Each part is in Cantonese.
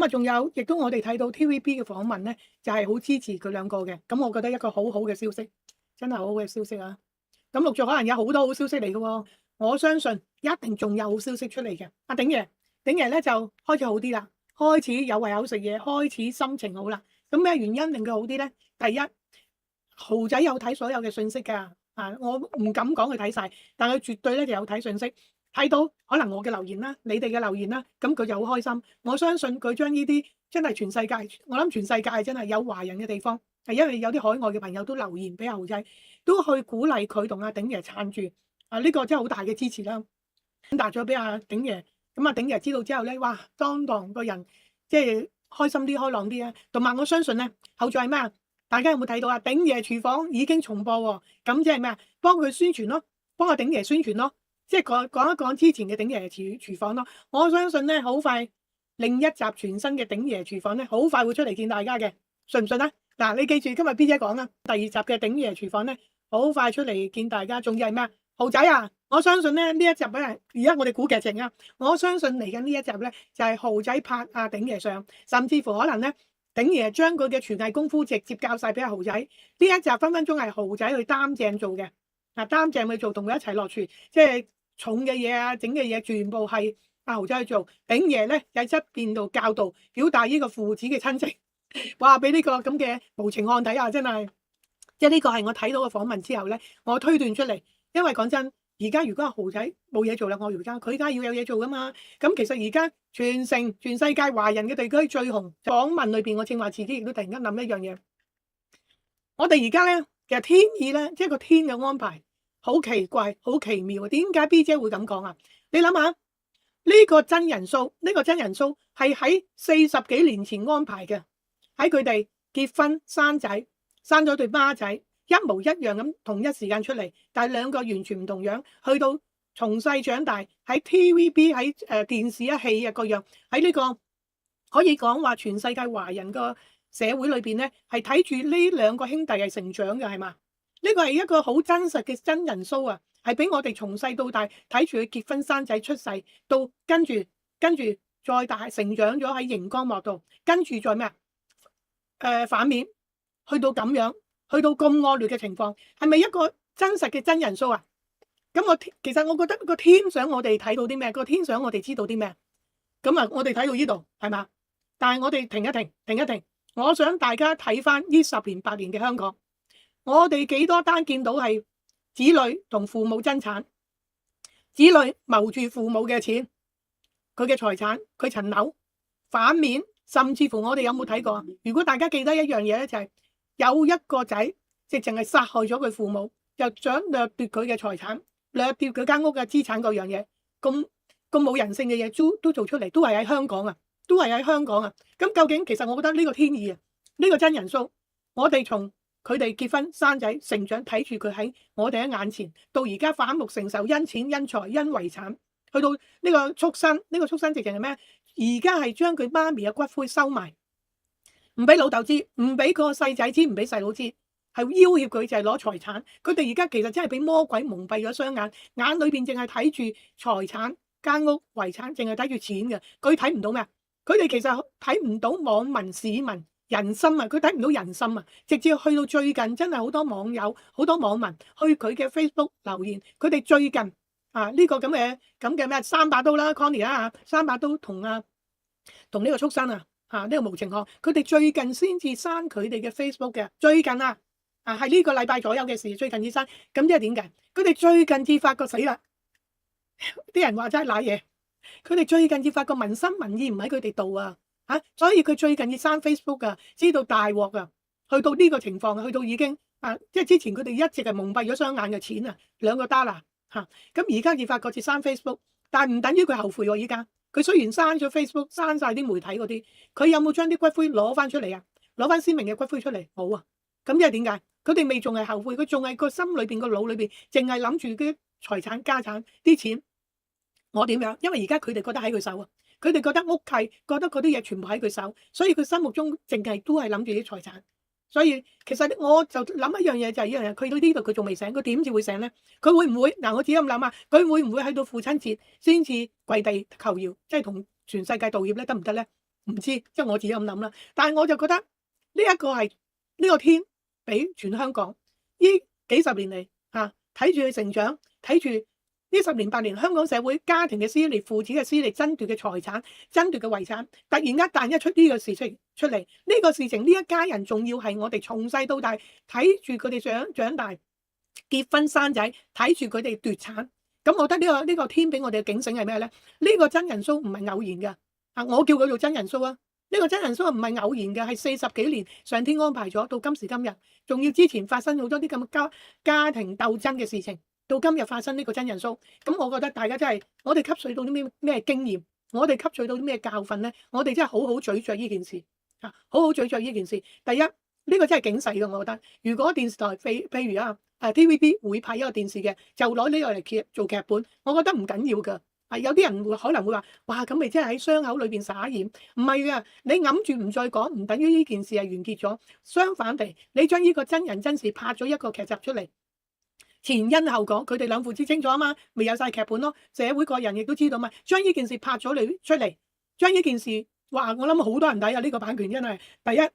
咁啊，仲有亦都我哋睇到 TVB 嘅訪問咧，就係好支持佢兩個嘅。咁我覺得一個好好嘅消息，真係好好嘅消息啊！咁陸續可能有好多好消息嚟嘅喎，我相信一定仲有好消息出嚟嘅。阿鼎爺咧就開始好啲啦，開始有胃口食嘢，開始心情好啦。咁咩原因令佢好啲咧？第一，豪仔有睇所有嘅信息㗎，我唔敢講佢睇晒，但佢絕對咧就有睇信息，睇到可能我嘅留言啦，你哋嘅留言啦，咁佢就好開心。我相信佢將呢啲真係全世界，我諗全世界真係有華人嘅地方，係因為有啲海外嘅朋友都留言俾豪仔，都去鼓勵佢同阿鼎爺撐住，呢個真係好大嘅支持啦。咁達咗俾阿鼎爺，咁阿鼎爺知道之後咧，哇，當堂個人即係開心啲、開朗啲啊！同埋我相信咧，後續係咩啊？大家有冇睇到啊？鼎爺廚房已經重播喎，咁即係咩啊？幫佢宣傳咯，幫阿鼎爺宣傳咯，即係講一講之前嘅鼎爺廚房咯。我相信咧，好快另一集全新嘅鼎爺廚房咧，好快會出嚟見大家嘅，信唔信啊？嗱，你記住今日 B 姐講啦，第二集嘅鼎爺廚房咧，好快出嚟見大家。仲要係咩啊？豪仔啊！我相信咧呢一集咧，而家我哋估劇情啊，我相信嚟緊呢一集咧就係豪仔拍阿鼎爺上，甚至乎可能咧。鼎爺將佢嘅廚藝功夫直接教晒俾阿豪仔，呢一集分分鐘係豪仔去擔正做嘅，擔正去做，同佢一齊落廚，即係重嘅嘢啊，整嘅嘢全部係阿豪仔去做，鼎爺咧喺側邊度教導，表達呢個父子嘅親情。哇！俾呢個咁嘅無情漢睇下，真係，即係呢個係我睇到嘅訪問之後咧，我推斷出嚟，因為講真。而家如果阿豪仔冇嘢做啦，我而家佢梗係要有嘢做噶嘛。咁其實而家全世界華人嘅地區最紅訪問裏邊，我正話自己亦都突然間諗一樣嘢。我哋而家咧，其實天意咧，即係個天嘅安排，好奇怪，好奇妙啊！點解 B 姐會咁講啊？你諗下，呢個真人 show，呢個真人 show 係喺40幾年前安排嘅，喺佢哋結婚生仔，生咗對孖仔。一模一樣咁同一時間出嚟，但係兩個完全唔同樣。去到從細長大喺 TVB 喺電視一戲啊個樣，喺呢個可以講話全世界華人個社會裏邊咧，係睇住呢兩個兄弟係成長嘅，係嘛？呢個係一個好真實嘅真人 show 啊，係俾我哋從細到大睇住佢結婚生仔出世，到跟住再大成長咗喺熒光幕度，跟住再咩啊？反面去到咁樣。去到咁惡劣嘅情況，係咪一個真實嘅真人 show 啊？咁其實我覺得個天想我哋睇到啲咩？個天想我哋知道啲咩？咁啊，我哋睇到呢度係嘛？但係我哋停一停，我想大家睇翻呢10年8年嘅香港，我哋幾多單見到係子女同父母爭產，子女謀住父母嘅錢，佢嘅財產，佢層樓，反面，甚至乎我哋有冇睇過？如果大家記得一樣嘢咧，就係。有一個仔直情係殺害咗佢父母，又想掠奪佢嘅財產，掠奪佢間屋嘅資產嗰樣嘢，咁冇人性嘅嘢都做出嚟，都係喺香港啊，都係喺香港啊。咁究竟其實我覺得呢個天意啊，呢個真人 show，我哋從佢哋結婚生仔成長，睇住佢喺我哋喺眼前，到而家反目成仇，因錢因財因遺產，去到呢個畜生，呢個畜生直情係咩？而家係將佢媽咪嘅骨灰收埋。唔俾老豆知，唔俾個細仔知，唔俾細佬知，係要挾佢就係攞財產。佢哋而家其實真係俾魔鬼蒙蔽咗雙眼，眼裏邊淨係睇住財產、間屋、遺產，淨係睇住錢嘅。佢睇唔到咩？佢哋其實睇唔到網民市民人心啊！佢睇唔到人心啊！直至去到最近，真係好多網友、好多網民去佢嘅 Facebook 留言，佢哋最近呢個咁嘅咩3把刀啦 ，Connie 啊，3把刀同呢個畜生啊！呢個無情漢，佢哋最近先至刪佢哋嘅 Facebook 嘅，最近係呢個禮拜左右嘅事，最近至刪，咁即係點解？佢哋最近至發覺死啦，啲人話真係賴嘢，佢哋最近至發覺民心民意唔喺佢哋度啊，所以佢最近至刪 Facebook 啊，知道大鑊啊，去到呢個情況，去到已經即係之前佢哋一直係蒙蔽咗雙眼嘅錢啊，2個dollar咁而家至發覺至刪 Facebook， 但係唔等於佢後悔喎，依家。佢雖然刪咗 Facebook， 刪晒啲媒體嗰啲，佢有冇將啲骨灰攞翻出嚟啊？攞翻鮮明嘅骨灰出嚟，冇啊！咁即係點解？佢哋未仲係後悔，佢仲係個心裏邊個腦裏邊，淨係諗住啲財產家產啲錢，我點樣？因為而家佢哋覺得喺佢手啊，佢哋覺得屋契，覺得嗰啲嘢全部喺佢手，所以佢心目中淨係都係諗住啲財產。所以其實我就諗一樣嘢就係一樣嘢，佢到呢度佢仲未醒，佢點至會醒咧？佢會唔會嗱？我自己咁諗啊，佢會唔會喺到父親節先至跪地求饒，即係同全世界道歉咧？得唔得咧？唔知，即係我自己咁諗啦。但係我就覺得呢一個係呢個天俾全香港呢幾十年嚟睇住佢成長，睇住呢10年8年香港社會家庭嘅撕裂、父子嘅撕裂、爭奪嘅財產、爭奪嘅遺產，突然間彈一出呢個事出嚟，呢個事情呢一家人仲要係我哋從細到大睇住佢哋長大、結婚生仔，睇住佢哋奪產。咁我覺得呢個天俾我哋嘅警醒係咩咧？呢個真人 show 唔係偶然嘅，我叫佢做真人 show 啊！呢個真人 show 唔係偶然嘅，係40幾年上天安排咗，到今時今日，仲要之前發生好多啲咁嘅家庭鬥爭嘅事情，到今日發生呢個真人 show。咁我覺得大家真係，我哋吸取到啲咩經驗，我哋吸取到啲咩教訓咧？我哋真係好好咀嚼呢件事，好好咀嚼呢件事。第一，呢個真係警世嘅，我覺得。如果電視台譬如TVB 會拍一個電視嘅，就攞呢個嚟做劇本，我覺得唔緊要㗎。有啲人可能會話：哇，咁咪即係喺傷口裏邊灑鹽？唔係㗎，你揞住唔再講，唔等於呢件事係完結咗。相反地，你將呢個真人真事拍咗一個劇集出嚟，前因後果，佢哋兩父子清楚啊嘛，咪有晒劇本咯。社會各人亦都知道嘛，將呢件事拍咗出嚟，將呢件事，哇！我諗好多人睇啊，呢個版權真係第一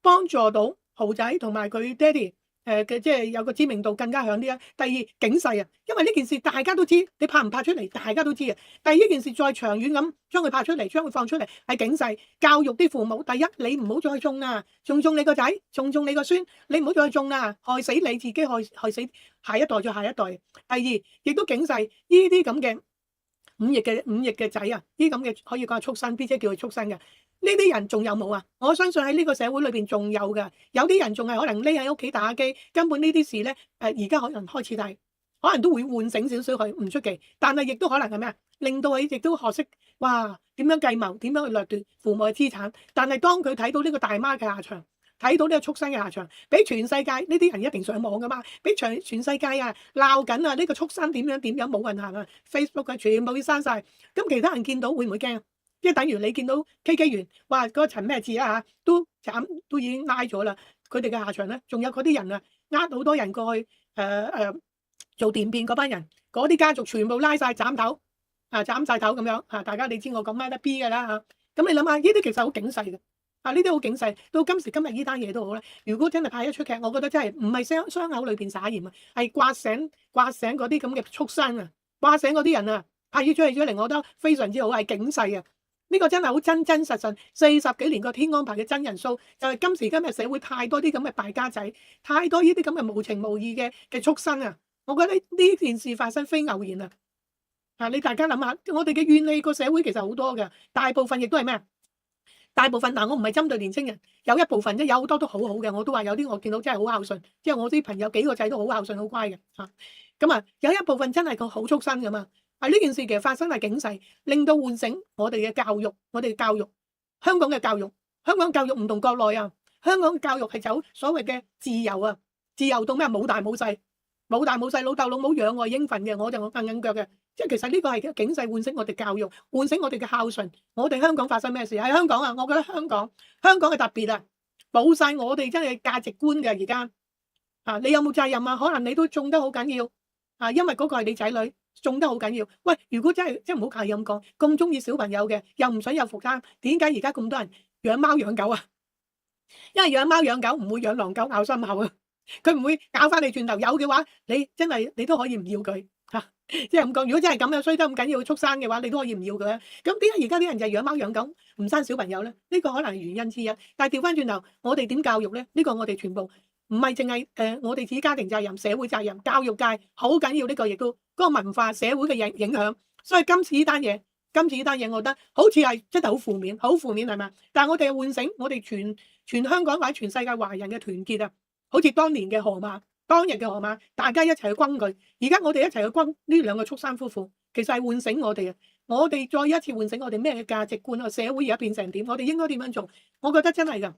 幫助到豪仔同埋佢爹哋。即係有個知名度更加響啲啊。第二，警世啊，因為呢件事大家都知，你拍唔拍出嚟，大家都知啊。第二，呢件事再長遠咁將佢拍出嚟，將佢放出嚟，係警世，教育啲父母。第一，你唔好再種啊，種你個仔，種你個孫，你唔好再種啊，害死你自己，害死下一代再下一代。第二，亦都警世呢啲咁嘅忤逆嘅仔啊，呢啲咁嘅可以講係畜生，B 姐叫佢畜生嘅。呢啲人仲有冇啊？我相信喺呢個社會裏邊仲有㗎，有啲人仲係可能匿喺屋企打機，根本呢啲事咧而家可能開始睇，可能都會喚醒少少佢，唔出奇。但係亦都可能係咩啊？令到佢亦都學識哇點樣計謀，點樣去掠奪父母嘅資產。但係當佢睇到呢個大媽嘅下場，睇到呢個畜生嘅下場，俾全世界呢啲人一定上網㗎嘛，俾全世界鬧緊啊！呢個畜生點樣冇運行啊 ，Facebook 全部要刪晒。咁其他人見到會唔會驚啊？即係等於你見到 KK 園，哇！嗰個陳咩字啊都已經拉咗啦。佢哋嘅下場咧，仲有嗰啲人好多人過去做電騙嗰班人，嗰啲家族全部拉晒斬頭斬晒頭咁樣大家你知我講咩得 B 㗎啦咁你諗下，呢啲其實好警世嘅呢啲好警世。到今時今日呢單嘢都好咧，如果真係拍一出劇，我覺得真係唔係傷口裏邊灑鹽啊，係刮醒嗰啲咁嘅畜生啊，刮醒嗰啲人拍呢出戲出嚟，我覺得非常之好，係警世啊！呢個真係好真實40幾年個天安排嘅真人 show，就係今時今日社會太多啲咁嘅敗家仔，太多呢啲咁嘅無情無義嘅畜生啊！我覺得呢件事發生非偶然啊！你大家諗下，我哋嘅怨氣個社會其實好多嘅，大部分亦都係咩？大部分我唔係針對年青人，有一部分有好多都好好嘅，我都話有啲我見到真係好孝順，即係我啲朋友幾個仔都好孝順好乖嘅咁有一部分真係個好畜生㗎嘛。呢件事其實發生係警世，令到喚醒我哋嘅教育，香港嘅教育，香港教育唔同國內香港教育係走所謂嘅自由自由到咩冇大冇細，老豆老母養我應份嘅，我就硬腳嘅。即係其實呢個係警世喚醒我哋教育，喚醒我哋嘅孝順。我哋香港發生咩事？喺香港我覺得香港係特別冇晒我哋真係價值觀嘅而家你有冇責任可能你都種得好緊要因為嗰個係你仔女。種得好緊要，喂！如果真係唔好介意咁講，咁中意小朋友嘅，又唔想有負擔，點解而家咁多人養貓養狗啊？因為養貓養狗唔會養狼狗咬心口佢唔會咬翻你轉頭。有嘅話，你真係你都可以唔要佢即係咁講。如果真係咁樣衰得咁緊要畜生嘅話，你都可以唔要佢咁點解而家啲人就係養貓養狗唔生小朋友咧？呢個可能係原因之一。但係調翻轉頭，我哋點教育咧？呢個我哋全部。唔係淨係我哋自己家庭責任、社會責任、教育界好緊要呢個，亦都嗰個文化社會嘅影響。所以今次呢單嘢，我覺得好似係真係好負面係嘛？但係我哋係喚醒我哋全香港或者全世界華人嘅團結好似當年嘅河馬，當日嘅河馬，大家一齊去轟佢。而家我哋一齊去轟呢兩個畜生夫婦，其實係喚醒我哋我哋再一次喚醒我哋咩價值觀社會而家變成點？我哋應該點樣做？我覺得真係㗎。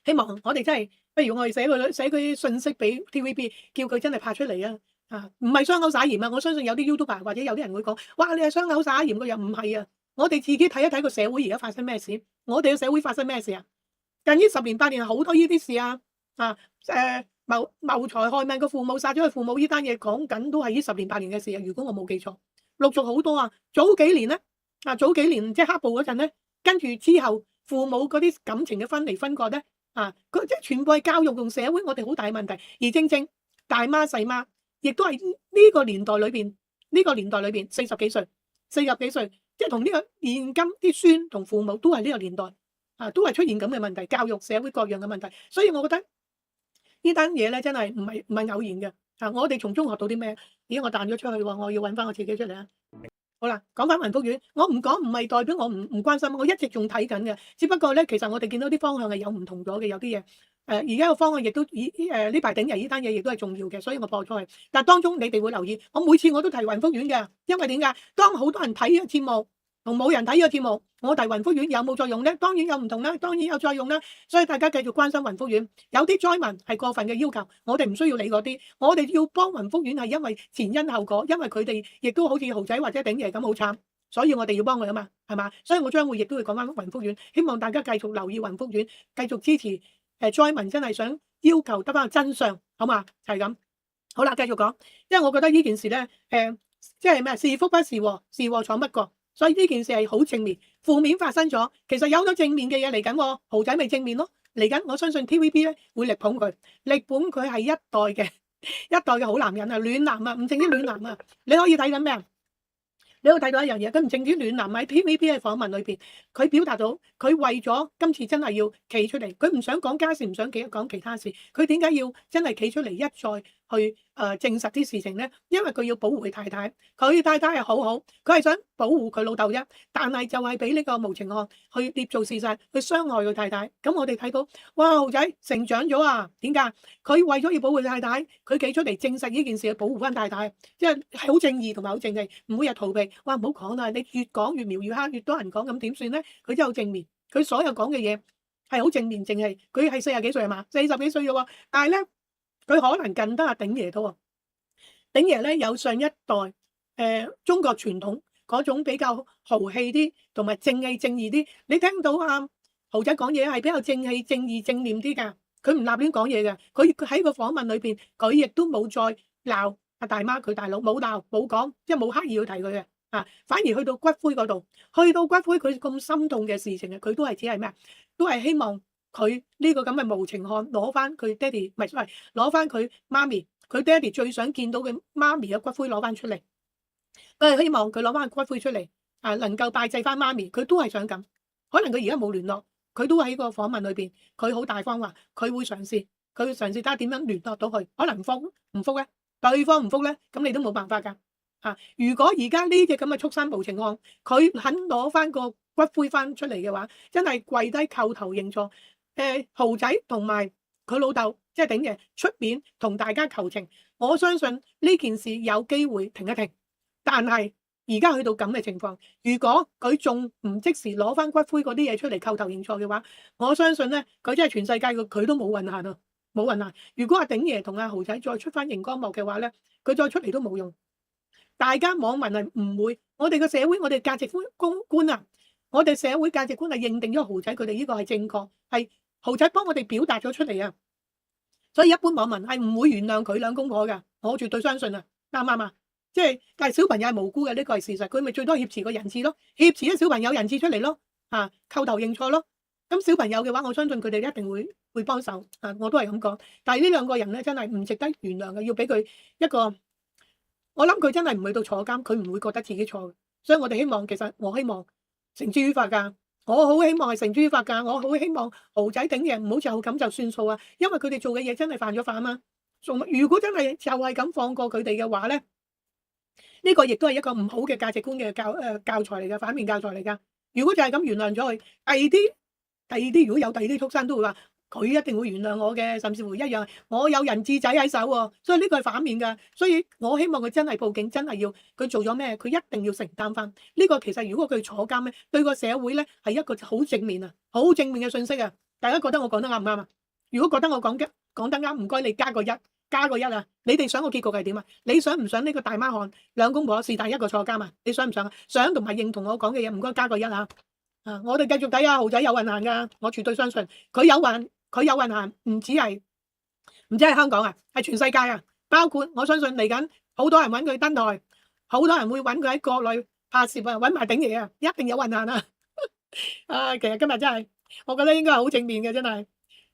希望我哋真係，不如我哋寫佢信息俾 TVB， 叫佢真係拍出嚟唔係傷口灑鹽我相信有啲 YouTuber 或者有啲人會講，哇！你係傷口灑鹽，佢又唔係我哋自己睇一睇個社會而家發生咩事，我哋嘅社會發生咩事近呢10年8年好多呢啲事謀財害命個父母殺咗佢父母呢單嘢講緊都係呢10年8年嘅事如果我冇記錯，陸續好多早幾年咧，早幾年即係黑暴嗰陣咧，跟住之後。父母嗰啲感情嘅分離分割咧，佢即係全部係教育同社會我哋好大嘅問題。而正正大媽細媽，亦都係呢個年代裏邊40幾歲，即係同呢個現今啲孫同父母都係呢個年代，都係出現咁嘅問題，教育社會各樣嘅問題。所以我覺得呢單嘢咧真係唔係偶然嘅。我哋從中學到啲咩？咦，我彈咗出去喎，我要揾翻我自己出嚟啊！好啦，講翻雲福苑，我唔講唔係代表我唔關心，我一直仲睇緊嘅。只不過咧，其實我哋見到啲方向係有唔同咗嘅，有啲嘢而家個方向亦都呢排頂人呢單嘢亦都係重要嘅，所以我播出去。但係當中你哋會留意，我每次我都提雲福苑嘅，因為點解？當好多人睇呢個節目同冇人睇呢個節目，我提雲福苑有冇作用咧？當然有唔同啦，當然有作用啦。所以大家繼續關心雲福苑。有啲災民係過分嘅要求，我哋唔需要理嗰啲，我哋要幫雲福苑係因為前因後果，因為佢哋亦都好似豪仔或者鼎爺咁好慘，所以我哋要幫佢啊嘛，係嘛？所以我將會亦都會講翻雲福苑，希望大家繼續留意雲福苑，繼續支持災民真係想要求得翻個真相，好嘛？就係咁。好啦，繼續講，因為我覺得呢件事咧即係咩？是福不是禍，是禍闖不過。所以呢件事係好正面，負面發生咗，其實有好多正面嘅嘢嚟緊，豪仔咪正面咯。嚟緊我相信 TVB 咧會力捧佢，係一代嘅好男人啊，暖男啊，唔淨止暖男啊，你可以睇緊咩啊？你可以睇到一樣嘢，佢唔淨止暖男喺 TVB 嘅訪問裏邊，佢表達到佢為咗今次真係要企出嚟，佢唔想講家事，唔想講其他事，佢點解要真係企出嚟一再去證實啲事情咧？因為佢要保護佢太太，佢太太係好好，佢係想保護佢老豆啫，但係就係俾呢個無情漢去捏造事實，去傷害佢太太。咁我哋睇到，哇，豪仔成長咗啊！點解？佢為咗要保護太太，佢企出嚟證實呢件事，去保護翻太太，即係好正義同埋好正氣，唔會日逃避。哇，唔好講啦，你越講越描越黑，越多人講咁點算咧？佢真係好正面，佢所有講嘅嘢係好正面正氣。佢係40幾歲係嘛？40幾歲嘅喎，但係咧佢可能近得阿鼎爺多啊。鼎爺咧有上一代中國傳統嗰種比較豪氣啲，同埋正氣正義啲。你聽到豪仔講嘢係比較正氣正義正念啲㗎，佢唔立亂講嘢嘅。佢喺個訪問裏邊，佢亦都冇再鬧阿大媽佢大佬，冇鬧冇講，即係冇刻意去提佢嘅。反而去到骨灰嗰度，佢咁心痛嘅事情啊，佢都係只係咩啊？都係希望佢呢個咁嘅無情漢攞翻佢爹哋，唔係攞翻佢媽咪，佢爹哋最想見到嘅媽咪嘅骨灰攞翻出嚟。佢係希望佢攞翻個骨灰出嚟，能夠拜祭翻媽咪，佢都係想咁。可能佢而家冇聯絡，佢都喺個訪問裏邊，佢好大方話，佢會嘗試睇下點樣聯絡到佢。可能唔復咧，對方唔復咧，咁你都冇辦法㗎。如果而家呢隻咁嘅畜生無情漢，佢肯攞翻個骨灰翻出嚟嘅話，真係跪低叩頭認錯。豪仔同埋佢老豆即係鼎爺出面同大家求情，我相信呢件事有機會停一停。但係而家去到咁嘅情況，如果佢仲唔即時攞翻骨灰嗰啲嘢出嚟叩頭認錯嘅話，我相信咧佢真係全世界佢都冇運行啊，冇運行。如果阿鼎爺同阿豪仔再出翻熒光幕嘅話咧，佢再出嚟都冇用。大家網民係唔會，我哋嘅社會，我哋價值觀啊，我哋社會價值觀係認定咗豪仔佢哋呢個係正確，係豪仔幫我哋表達咗出嚟啊，所以一般網民係唔會原諒佢兩公婆㗎，我絕對相信啊，啱唔啱啊？即係，但係小朋友係無辜嘅，呢個係事實，佢咪最多挾持個人質咯，挾持咗小朋友人質出嚟咯，叩頭認錯咯。咁小朋友嘅話，我相信佢哋一定會幫手，我都係咁講。但係呢兩個人咧，真係唔值得原諒嘅，要俾佢一個。我諗佢真係唔去到坐監，佢唔會覺得自己錯嘅，所以我哋希望，其實我希望繩之於法㗎，我好希望係繩之於法㗎，我好希望豪仔鼎爺唔好就咁就算數啊，因為佢哋做嘅嘢真係犯咗法啊嘛。如果真係就係咁放過佢哋嘅話咧，呢個亦都係一個唔好嘅價值觀嘅教材嚟嘅，反面教材嚟㗎。如果就係咁原諒咗佢，第二啲如果有第二啲畜生都會話。佢一定會原諒我嘅，甚至乎一樣，我有人質仔喺手喎，所以呢個係反面㗎。所以我希望佢真係報警，真係要佢做咗咩，佢一定要承擔翻。呢個其實如果佢坐監咧，對個社會咧係一個好正面啊，好正面嘅信息啊。大家覺得我講得啱唔啱啊？如果覺得我講得啱，唔該你加個一啊！你哋想個結局係點啊？你想唔想呢個大媽漢兩公婆是但一個坐監啊？你想唔想啊？想同埋認同我講嘅嘢，唔該加個一啊！我哋繼續睇下豪仔有運行㗎，我絕對相信佢有運行，唔止係香港啊，係全世界啊，包括我相信嚟緊好多人揾佢登台，好多人會揾佢喺國內拍攝啊，揾埋鼎爺啊，一定有運行啊！其實今日真係我覺得應該係好正面嘅，真係。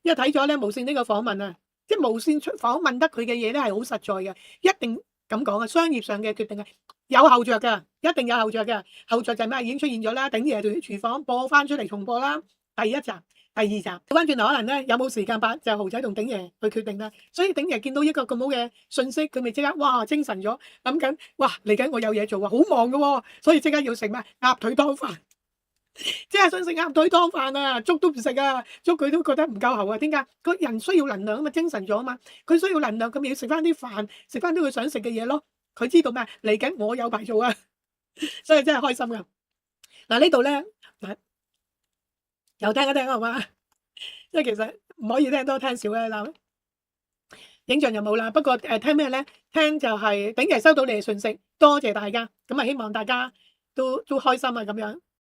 因為睇咗咧無線呢個訪問啊，即係無線訪問得佢嘅嘢咧係好實在嘅，一定咁講啊，商業上嘅決定係有後着㗎，一定有後着嘅。後着就係咩？已經出現咗啦，鼎爺對廚房播翻出嚟重播啦，第一集、第二集。調翻轉頭可能咧有冇時間拍就豪仔同鼎爺去決定啦。所以鼎爺見到一個咁好嘅信息，佢咪即刻哇精神咗，諗緊哇嚟緊我有嘢做啊，好忙㗎喎，所以即刻要食咩鴨腿湯飯。即係想食鴨腿湯飯啊，粥都唔食啊，粥佢都覺得唔夠喉啊。點解？個人需要能量啊嘛，精神咗啊嘛，佢需要能量，咁咪要食翻啲飯，食翻啲佢想食嘅嘢咯。佢知道咩？嚟緊我有排做啊，所以真係開心噶。嗱呢度咧，又聽一聽好嘛？即係其實唔可以聽多聽少咧嗱。影像就冇啦，不過聽咩咧？聽就係鼎爺收到你嘅信息，多謝大家，咁啊希望大家都開心啊咁樣。